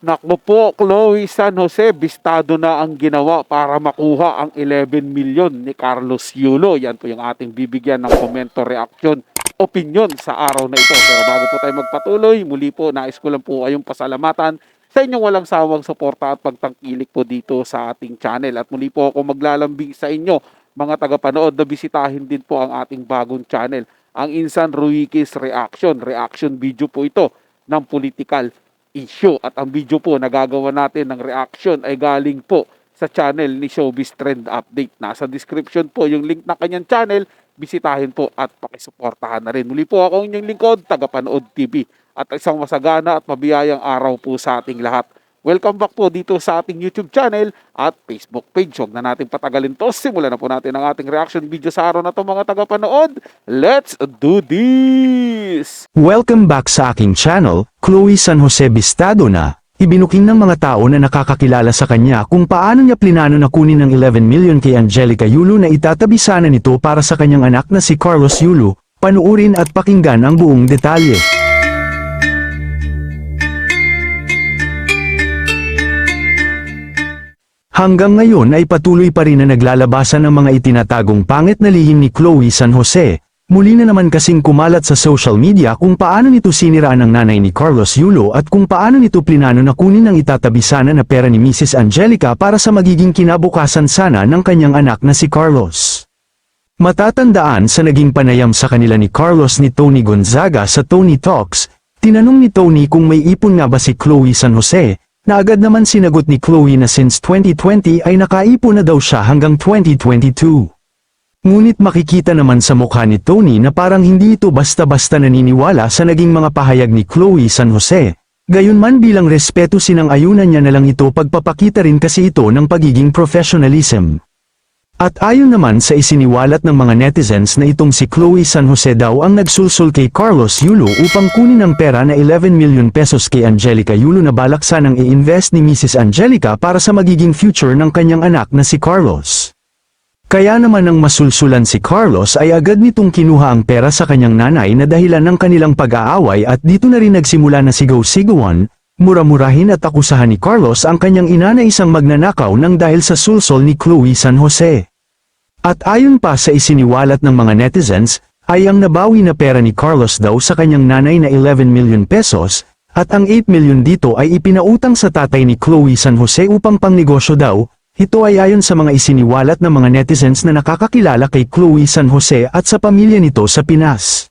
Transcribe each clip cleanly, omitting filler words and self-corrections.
Naku po, Chloe San Jose, bistado na ang ginawa para makuha ang 11 million ni Carlos Yulo. Yan po yung ating bibigyan ng komento, reaction, opinion sa araw na ito. Pero bago po tayo magpatuloy, muli po, nais ko lang po kayong pasalamatan sa inyong walang sawang suporta at pagtangkilik po dito sa ating channel. At muli po ako maglalambing sa inyo, mga tagapanood, na bisitahin din po ang ating bagong channel, ang Insan Ruiquez Reaction video po ito ng political issue. At ang video po na gagawa natin ng reaction ay galing po sa channel ni Showbiz Trend Update. Nasa description po yung link na kanyang channel. Bisitahin po at pakisuportahan na rin. Muli po ako inyong lingkod, Tagapanood TV. At isang masagana at mabiyayang araw po sa ating lahat. Welcome back po dito sa ating YouTube channel at Facebook page. Huwag na natin patagalin to. Simulan na po natin ang ating reaction video sa araw na to, mga tagapanood. Let's do this! Welcome back sa aking channel, Chloe San Jose bistado na. Ibinuking ng mga tao na nakakakilala sa kanya kung paano niya plinano na kunin ng 11 million kay Angelica Yulo na itatabi sana nito para sa kanyang anak na si Carlos Yulo. Panuurin at pakinggan ang buong detalye. Hanggang ngayon ay patuloy pa rin na naglalabasan ang mga itinatagong pangit na lihim ni Chloe San Jose. Muli na naman kasing kumalat sa social media kung paano nito siniraan ang nanay ni Carlos Yulo at kung paano nito plinano na kunin ang itatabi sana na pera ni Mrs. Angelica para sa magiging kinabukasan sana ng kanyang anak na si Carlos. Matatandaan sa naging panayam sa kanila ni Carlos ni Tony Gonzaga sa Tony Talks, tinanong ni Tony kung may ipon nga ba si Chloe San Jose, na agad naman sinagot ni Chloe na since 2020 ay nakaipon na daw siya hanggang 2022. Ngunit makikita naman sa mukha ni Tony na parang hindi ito basta-basta naniniwala sa naging mga pahayag ni Chloe San Jose. Gayunman bilang respeto sinang-ayunan niya na lang ito pagpapakita rin kasi ito ng pagiging professionalism. At ayon naman sa isiniwalat ng mga netizens na itong si Chloe San Jose daw ang nagsulsul kay Carlos Yulo upang kunin ang pera na 11 million pesos kay Angelica Yulo na balak sanang i-invest ni Mrs. Angelica para sa magiging future ng kanyang anak na si Carlos. Kaya naman nang masulsulan si Carlos ay agad nitong kinuha ang pera sa kanyang nanay na dahilan ng kanilang pag-aaway at dito na rin nagsimula na sigaw-sigawan, mura-murahin at akusahan ni Carlos ang kanyang ina na isang magnanakaw nang dahil sa sulsol ni Chloe San Jose. At ayon pa sa isiniwalat ng mga netizens, ay ang nabawi na pera ni Carlos daw sa kanyang nanay na 11 million pesos, at ang 8 million dito ay ipinautang sa tatay ni Chloe San Jose upang pangnegosyo daw. Ito ay ayon sa mga isiniwalat ng mga netizens na nakakakilala kay Chloe San Jose at sa pamilya nito sa Pinas.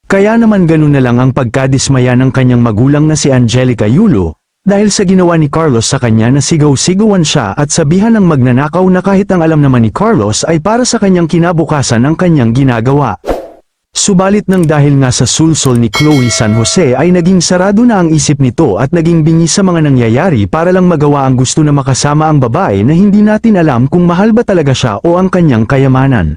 Kaya naman ganun na lang ang pagkadismaya ng kanyang magulang na si Angelica Yulo, dahil sa ginawa ni Carlos sa kanya na sigaw-sigawan siya at sabihan ng magnanakaw na kahit ang alam naman ni Carlos ay para sa kanyang kinabukasan ang kanyang ginagawa. Subalit nang dahil nga sa sulsol ni Chloe San Jose ay naging sarado na ang isip nito at naging bingi sa mga nangyayari para lang magawa ang gusto na makasama ang babae na hindi natin alam kung mahal ba talaga siya o ang kanyang kayamanan.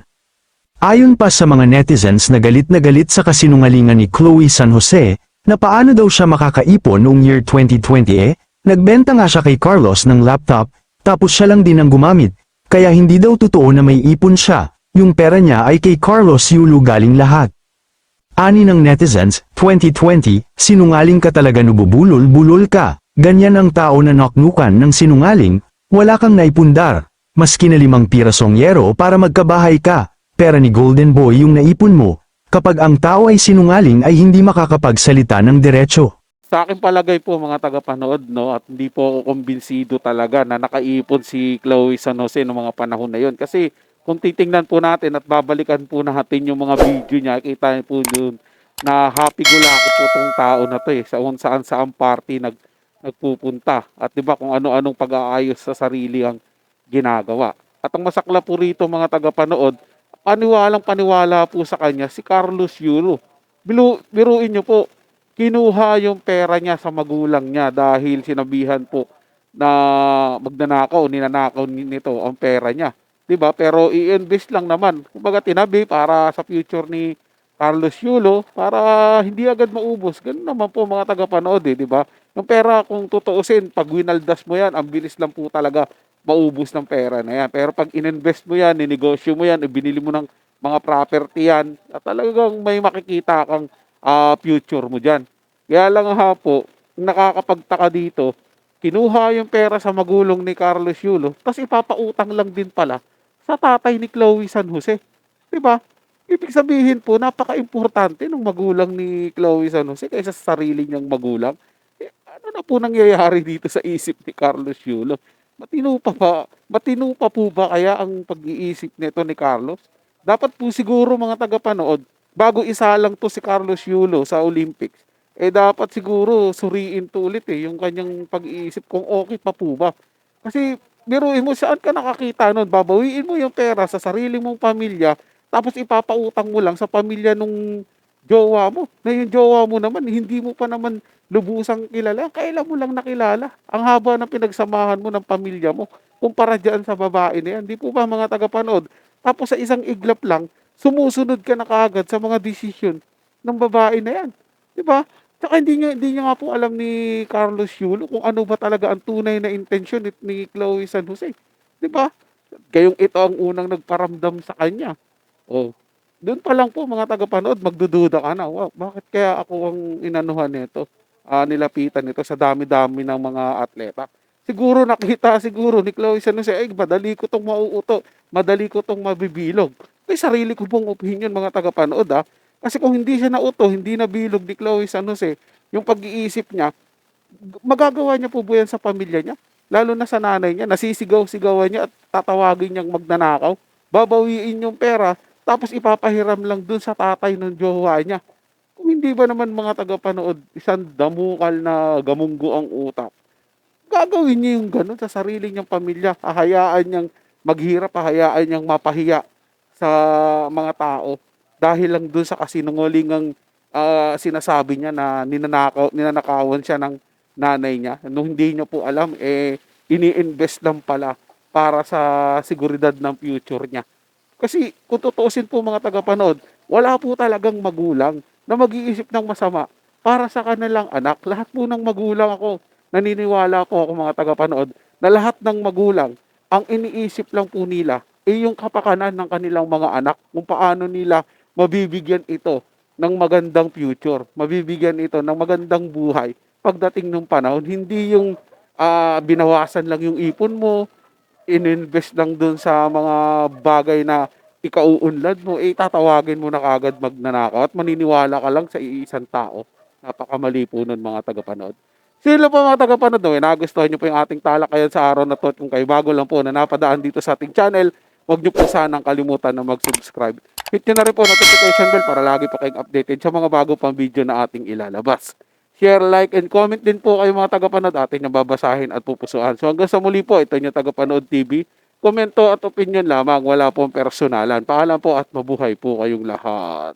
Ayon pa sa mga netizens na galit sa kasinungalingan ni Chloe San Jose, na paano daw siya makakaipon noong year 2020 nagbenta nga siya kay Carlos ng laptop, tapos siya lang din ang gumamit, kaya hindi daw totoo na may ipon siya, yung pera niya ay kay Carlos Yulo galing lahat. Ani ng netizens, 2020, sinungaling ka talaga, nububulol-bulol ka, ganyan ang tao na naknukan ng sinungaling, wala kang naipundar, maski na 5 pirasong yero para magkabahay ka, pera ni Golden Boy yung naipon mo. Kapag ang tao ay sinungaling ay hindi makakapagsalita ng diretso. Sa akin palagay po, mga tagapanood, no, at hindi po ako kumbinsido talaga na nakaipon si Chloe San Jose noong mga panahon na yon. Kasi kung titingnan po natin at babalikan po natin yung mga video niya, kita niyo po doon na happy-go-lucky po itong tao na to sa saan-saan party nagpupunta. At di ba kung ano-anong pag-aayos sa sarili ang ginagawa. At ang masakla po rito, mga tagapanood, paniwala po sa kanya si Carlos Yulo. Biruin niyo po, kinuha yung pera niya sa magulang niya dahil sinabihan po na ninanakaw nito ang pera niya. 'Di ba? Pero i-invest lang naman. Kumbaga tinabi para sa future ni Carlos Yulo para hindi agad maubos. Ganun naman po, mga tagapanood, 'di ba? Yung pera, kung tutuusin, pag winaldas mo yan, ang bilis lang po talaga maubos ng pera na yan. Pero pag ininvest mo yan, ninegosyo mo yan, ibinili mo ng mga property yan, at talagang may makikita kang future mo dyan. Kaya lang ha po, nakakapagtaka dito, kinuha yung pera sa magulong ni Carlos Yulo, tapos ipapautang lang din pala sa tatay ni Chloe San Jose. 'Di ba? Ibig sabihin po, napaka-importante ng magulang ni Chloe San Jose kaysa sa sarili niyang magulang. Ano na po nangyayari dito sa isip ni Carlos Yulo? Matino pa po ba kaya ang pag-iisip nito ni Carlos? Dapat po siguro mga tagapanood, bago isalang to si Carlos Yulo sa Olympics, dapat siguro suriin to ulit yung kanyang pag-iisip kung okay pa po ba. Kasi biruin mo, saan ka nakakita nun? Babawiin mo yung pera sa sarili mong pamilya, tapos ipapautang mo lang sa pamilya nung jowa mo. Na yung jowa mo naman, hindi mo pa naman lubusang kilala. Kailan mo lang nakilala? Ang haba ng pinagsamahan mo ng pamilya mo kumpara dyan sa babae na yan. Di po ba mga tagapanood? Tapos sa isang iglap lang, sumusunod ka na kaagad sa mga desisyon ng babae na yan. Di ba? Tsaka hindi niya nga po alam ni Carlos Yulo kung ano ba talaga ang tunay na intensyon ni Chloe San Jose. Di ba? Kayong ito ang unang nagparamdam sa kanya. Oh, doon pa lang po mga tagapanood, magdududa ka na. Wow, bakit kaya ako ang inanuhan nito? Nilapitan nito sa dami-dami ng mga atleta. Siguro nakita siguro ni Chloe San Jose, ay madali ko tong mauuto, madali ko tong mabibilog. May sarili ko pong opinion mga tagapanood Kasi kung hindi siya nauto, hindi nabilog ni Chloe San Jose, yung pag-iisip niya, magagawa niya po ba yan sa pamilya niya? Lalo na sa nanay niya, nasisigaw-sigawan niya at tatawagin niyang magnanakaw. Babawiin yung pera, tapos ipapahiram lang dun sa tatay ng jowa niya. Kung hindi ba naman mga tagapanood, isang damukal na gamunggo ang utak, gagawin niya yung ganun sa sarili niyang pamilya. Hahayaan niyang maghirap, hahayaan niyang mapahiya sa mga tao dahil lang dun sa kasinungalingang sinasabi niya na ninanakawan siya ng nanay niya. Nung hindi niya po alam, ini-invest lang pala para sa seguridad ng future niya. Kasi kung tutuusin po mga tagapanood, wala po talagang magulang na mag-iisip ng masama para sa kanilang anak. Lahat po ng magulang ako, naniniwala po ako mga tagapanood, na lahat ng magulang, ang iniisip lang po nila yung kapakanan ng kanilang mga anak, kung paano nila mabibigyan ito ng magandang future, mabibigyan ito ng magandang buhay pagdating ng panahon. Hindi yung binawasan lang yung ipon mo, ininvest lang dun sa mga bagay na ikauunlad mo, tatawagin mo na kagad magnanakaw at maniniwala ka lang sa iisang tao. Napakamali po nun mga tagapanood. Sino po mga tagapanood, nagustuhan nyo po yung ating talakayan sa araw na to. At kung kayo bago lang po na napadaan dito sa ating channel, huwag nyo po sanang kalimutan na mag-subscribe. Hit nyo na rin po notification bell para lagi pa kayong updated sa mga bago pang video na ating ilalabas. Share, like, and comment din po kayo mga tagapanood. Ating nababasahin at pupusuan. So hanggang sa muli po, ito yung Tagapanood TV. Komento at opinion lamang, wala pong personalan. Paalam po at mabuhay po kayong lahat.